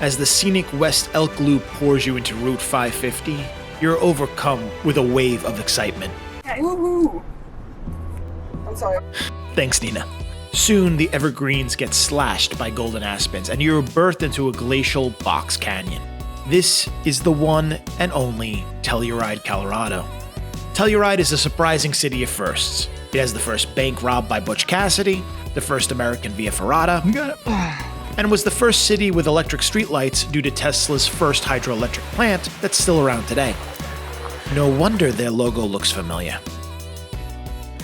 As the scenic West Elk Loop pours you into Route 550, you're overcome with a wave of excitement. Woohoo! I'm sorry. Thanks, Nina. Soon, the evergreens get slashed by golden aspens, and you're birthed into a glacial box canyon. This is the one and only Telluride, Colorado. Telluride is a surprising city of firsts. It has the first bank robbed by Butch Cassidy, the first American Via Ferrata, and was the first city with electric streetlights due to Tesla's first hydroelectric plant that's still around today. No wonder their logo looks familiar.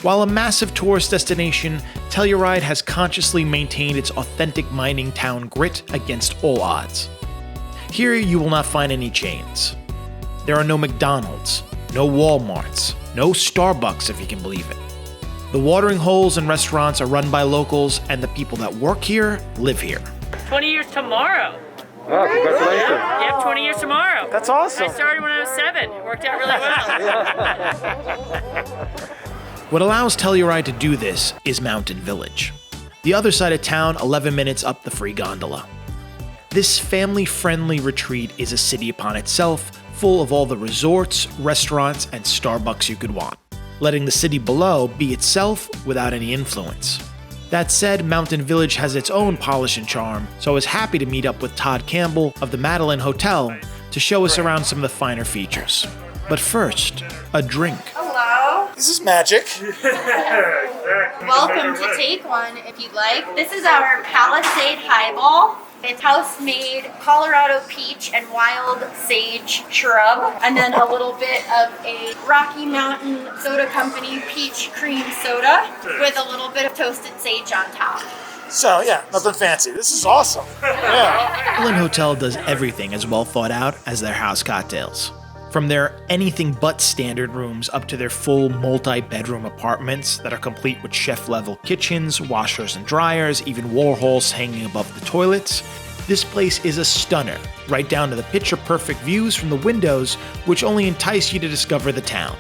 While a massive tourist destination, Telluride has consciously maintained its authentic mining town grit against all odds. Here you will not find any chains. There are no McDonald's, no Walmarts, no Starbucks if you can believe it. The watering holes and restaurants are run by locals, and the people that work here live here. 20 years tomorrow. Oh, congratulations. Yep, 20 years tomorrow. That's awesome. I started when I was 7. It worked out really well. What allows Telluride to do this is Mountain Village, the other side of town 11 minutes up the free gondola. This family-friendly retreat is a city upon itself, full of all the resorts, restaurants, and Starbucks you could want, letting the city below be itself without any influence. That said, Mountain Village has its own polish and charm, so I was happy to meet up with Todd Campbell of the Madeline Hotel to show us around some of the finer features. But first, a drink. Hello. This is magic. Welcome to take one if you'd like. This is our Palisade Highball. It's house-made Colorado peach and wild sage shrub, and then a little bit of a Rocky Mountain Soda Company peach cream soda with a little bit of toasted sage on top. So yeah, nothing fancy. This is awesome. Yeah. Madeline Hotel does everything as well thought out as their house cocktails. From their anything but standard rooms up to their full multi-bedroom apartments that are complete with chef-level kitchens, washers and dryers, even Warhols hanging above the toilets, this place is a stunner, right down to the picture-perfect views from the windows, which only entice you to discover the town.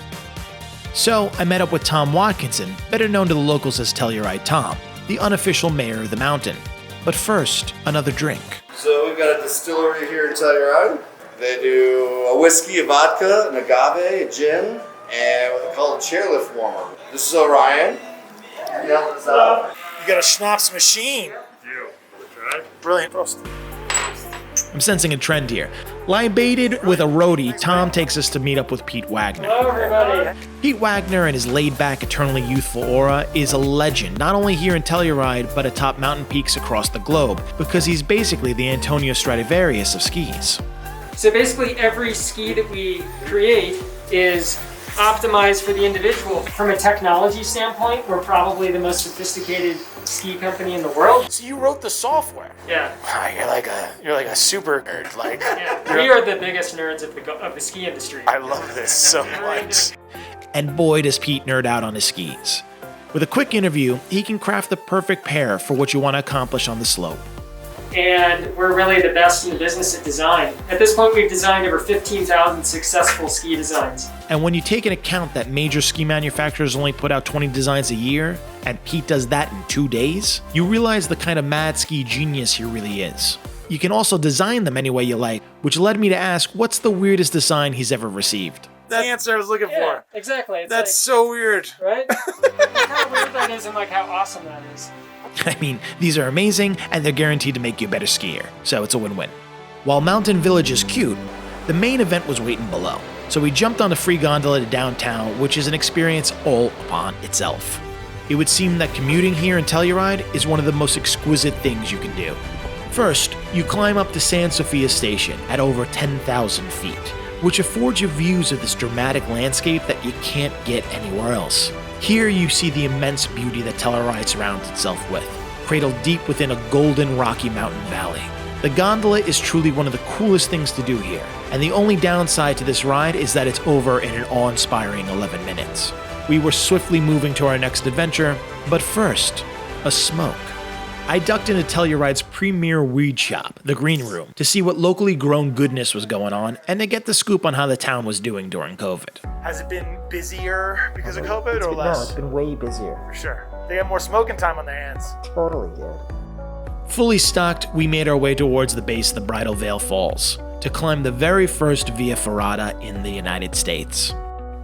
So I met up with Tom Watkinson, better known to the locals as Telluride Tom, the unofficial mayor of the mountain. But first, another drink. So we've got a distillery here in Telluride. They do a whiskey, a vodka, an agave, a gin, and what they call a chairlift warmer. This is Orion. You got a schnapps machine. Brilliant. I'm sensing a trend here. Libated with a roadie, Tom takes us to meet up with Pete Wagner. Hello, everybody. Pete Wagner and his laid-back, eternally youthful aura is a legend, not only here in Telluride, but atop mountain peaks across the globe, because he's basically the Antonio Stradivarius of skis. So basically every ski that we create is optimized for the individual. From a technology standpoint, we're probably the most sophisticated ski company in the world. So you wrote the software? Yeah. Wow, you're like a super nerd. Like, Yeah. We are the biggest nerds of the ski industry. I love this so much. And boy, does Pete nerd out on his skis. With a quick interview, he can craft the perfect pair for what you want to accomplish on the slope. And we're really the best in the business at design. At this point, we've designed over 15,000 successful ski designs. And when you take into account that major ski manufacturers only put out 20 designs a year, and Pete does that in 2 days, you realize the kind of mad ski genius he really is. You can also design them any way you like, which led me to ask what's the weirdest design he's ever received. That's the answer I was looking for. Exactly. It's That's so weird. Right? How weird that is and like how awesome that is. I mean, these are amazing, and they're guaranteed to make you a better skier, so it's a win-win. While Mountain Village is cute, the main event was waiting below, so we jumped on the free gondola to downtown, which is an experience all upon itself. It would seem that commuting here in Telluride is one of the most exquisite things you can do. First, you climb up to San Sofia Station at over 10,000 feet, which affords you views of this dramatic landscape that you can't get anywhere else. Here you see the immense beauty that Telluride surrounds itself with, cradled deep within a golden Rocky Mountain valley. The gondola is truly one of the coolest things to do here, and the only downside to this ride is that it's over in an awe-inspiring 11 minutes. We were swiftly moving to our next adventure, but first, a smoke. I ducked into Telluride's premier weed shop, the Green Room, to see what locally grown goodness was going on and to get the scoop on how the town was doing during COVID. Has it been busier because of COVID or less? No, it's been way busier. For sure. They got more smoking time on their hands. Totally did. Fully stocked, we made our way towards the base of the Bridal Veil Falls to climb the very first Via Ferrata in the United States.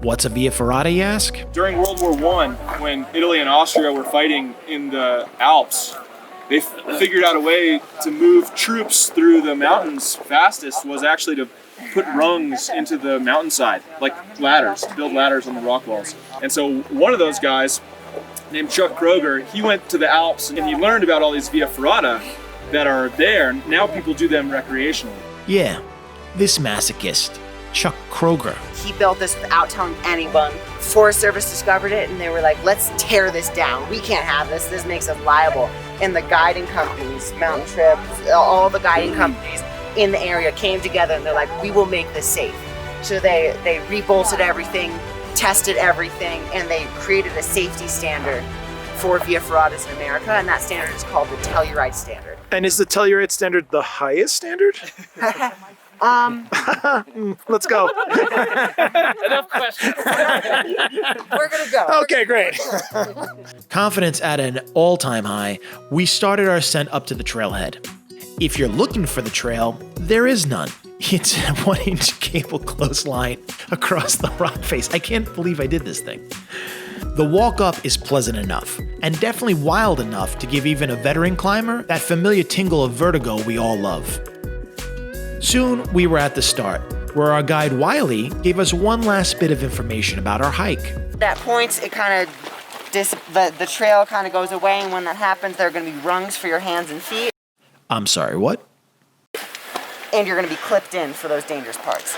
What's a Via Ferrata, you ask? During World War I, when Italy and Austria were fighting in the Alps, they figured out a way to move troops through the mountains fastest was actually to put rungs into the mountainside, like ladders, to build ladders on the rock walls. And so one of those guys, named Chuck Kroger, he went to the Alps and he learned about all these Via Ferrata that are there. Now people do them recreationally. Yeah, this masochist, Chuck Kroger. He built this without telling anyone. Forest Service discovered it and they were like, let's tear this down. We can't have this. This makes us liable. And the guiding companies, Mountain Trips, all the guiding companies in the area came together and they're like, we will make this safe. So they rebolted everything, tested everything, and they created a safety standard for Via Ferratas in America, and that standard is called the Telluride standard. And is the Telluride standard the highest standard? Let's go. Enough questions. We're gonna go. Okay, great. Confidence at an all-time high, we started our ascent up to the trailhead. If you're looking for the trail, there is none. It's a 1-inch cable clothesline across the rock face. I can't believe I did this thing. The walk up is pleasant enough, and definitely wild enough to give even a veteran climber that familiar tingle of vertigo we all love. Soon, we were at the start, where our guide Wiley gave us one last bit of information about our hike. That point, it kind of, the trail kind of goes away, and when that happens, there are going to be rungs for your hands and feet. I'm sorry, what? And you're going to be clipped in for those dangerous parts.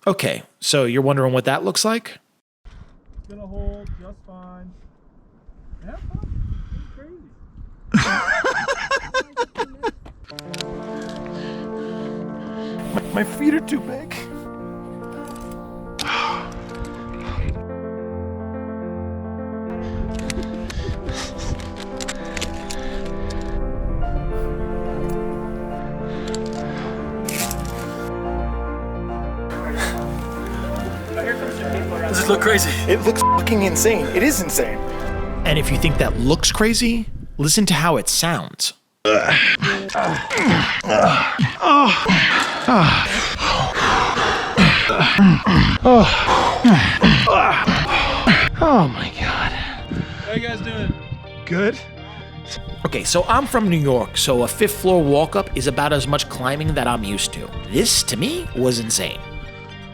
Okay, so you're wondering what that looks like? It's gonna hold just fine. Yeah, crazy. My feet are too big. Does it look crazy? It looks fucking insane. It is insane. And if you think that looks crazy, listen to how it sounds. Oh my god. How you guys doing? Good. Okay, so I'm from New York, so a 5th floor walk up is about as much climbing that I'm used to. This, to me, was insane.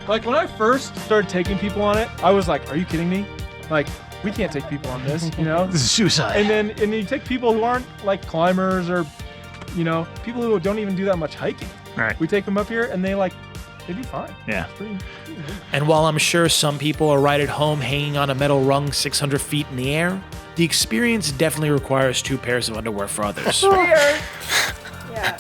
Like when I first started taking people on it, I was like, are you kidding me? Like, we can't take people on this, you know? This is suicide. And then you take people who aren't like climbers or, you know, people who don't even do that much hiking. Right. We take them up here and they do fine. Yeah. It's pretty And while I'm sure some people are right at home hanging on a metal rung 600 feet in the air, the experience definitely requires 2 pairs of underwear for others. Here. Yeah.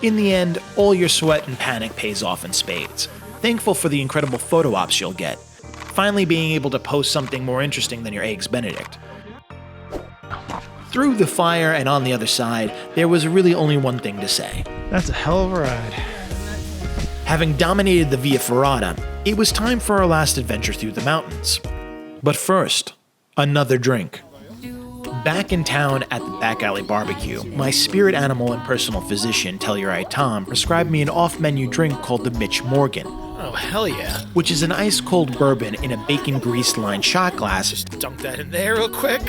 In the end, all your sweat and panic pays off in spades. Thankful for the incredible photo ops you'll get. Finally being able to post something more interesting than your Eggs Benedict. Through the fire and on the other side, there was really only one thing to say. That's a hell of a ride. Having dominated the Via Ferrata, it was time for our last adventure through the mountains. But first, another drink. Back in town at the Back Alley Barbecue, my spirit animal and personal physician, Telluride Tom, prescribed me an off-menu drink called the Mitch Morgan. Oh, hell yeah. Which is an ice-cold bourbon in a bacon grease-lined shot glass. Just dunk that in there real quick.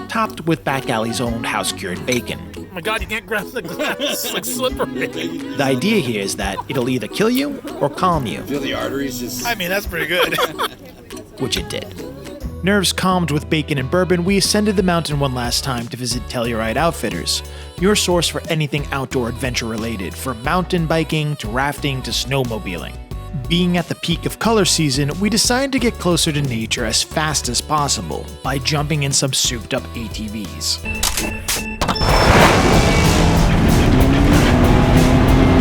Topped with Back Alley's own house-cured bacon. Oh my god, you can't grab the glass. It's like slippery. The idea here is that it'll either kill you or calm you. Feel the arteries just. I mean, that's pretty good. Which it did. Nerves calmed with bacon and bourbon, we ascended the mountain one last time to visit Telluride Outfitters, your source for anything outdoor adventure related, from mountain biking to rafting to snowmobiling. Being at the peak of color season, we decided to get closer to nature as fast as possible by jumping in some souped up ATVs.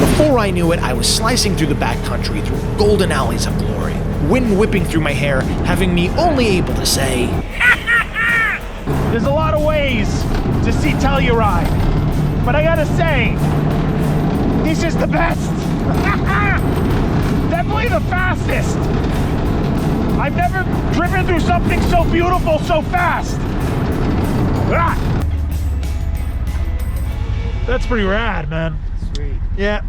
Before I knew it, I was slicing through the backcountry through golden alleys of glory, wind whipping through my hair, having me only able to say, There's a lot of ways to see Telluride, but I gotta say, this is the best. Definitely the fastest. I've never driven through something so beautiful so fast. Ah! That's pretty rad, man. Sweet. Yeah.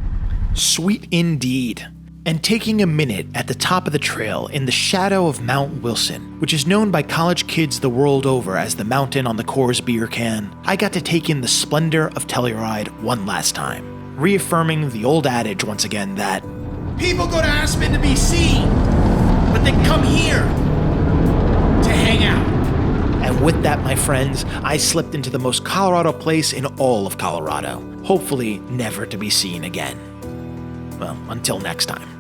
Sweet indeed. And taking a minute at the top of the trail in the shadow of Mount Wilson, which is known by college kids the world over as the mountain on the Coors beer can, I got to take in the splendor of Telluride one last time, reaffirming the old adage once again that people go to Aspen to be seen, but they come here to hang out. And with that, my friends, I slipped into the most Colorado place in all of Colorado, hopefully never to be seen again. Well, until next time.